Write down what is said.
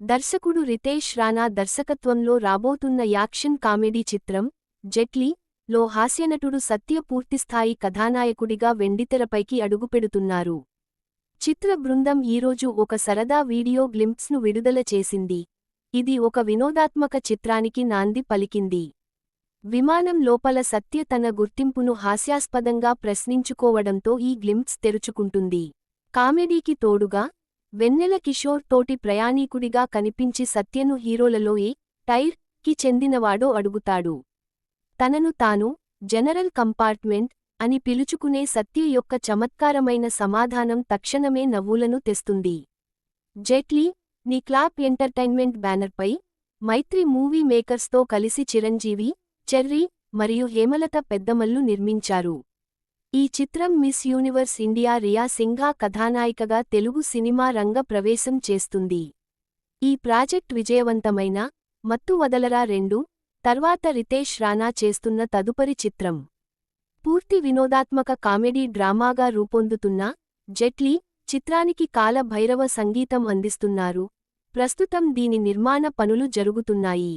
దర్శకుడు రితేష్ రానా దర్శకత్వంలో రాబోతున్న యాక్షన్ కామెడీ చిత్రం జెట్లీ లో హాస్యనటుడు సత్య పూర్తిస్థాయి కథానాయకుడిగా వెండితెరపైకి అడుగుపెడుతున్నారు. చిత్ర బృందం ఈరోజు ఒక సరదా వీడియో గ్లింప్స్ను విడుదల చేసింది. ఇది ఒక వినోదాత్మక చిత్రానికి నాంది పలికింది. విమానం లోపల సత్య తన గుర్తింపును హాస్యాస్పదంగా ప్రశ్నించుకోవడంతో ఈ గ్లింప్స్ తెరుచుకుంటుంది. కామెడీకి తోడుగా వెన్నెల కిషోర్ తోటి ప్రయాణీకుడిగా కనిపించి సత్యను హీరోలలో ఏ టైర్ కి చెందినవాడో అడుగుతాడు. తనను తాను జనరల్ కంపార్ట్మెంట్ అని పిలుచుకునే సత్య యొక్క చమత్కారమైన సమాధానం తక్షణమే నవ్వులను తెస్తుంది. జెట్లీ ని క్లాప్ ఎంటర్టైన్మెంట్ బ్యానర్పై మైత్రి మూవీ మేకర్స్తో కలిసి చిరంజీవి, చెర్రీ మరియు హేమలత పెద్దమల్లు నిర్మించారు. ఈ చిత్రం miss universe India Riya Singha కథానాయికగా తెలుగు సినిమా రంగ ప్రవేశం చేస్తుంది. ఈ ప్రాజెక్ట్ విజయవంతమైన మత్తు వదలరా 2 తర్వాత రితేష్ రానా చేస్తున్న తదుపరి చిత్రం. పూర్తి వినోదాత్మక కామెడీ డ్రామాగా రూపొందుతున్న జెట్లీ చిత్రానికి కాల భైరవ సంగీతం అందిస్తున్నారు. ప్రస్తుతం దీని నిర్మాణ పనులు జరుగుతున్నాయి.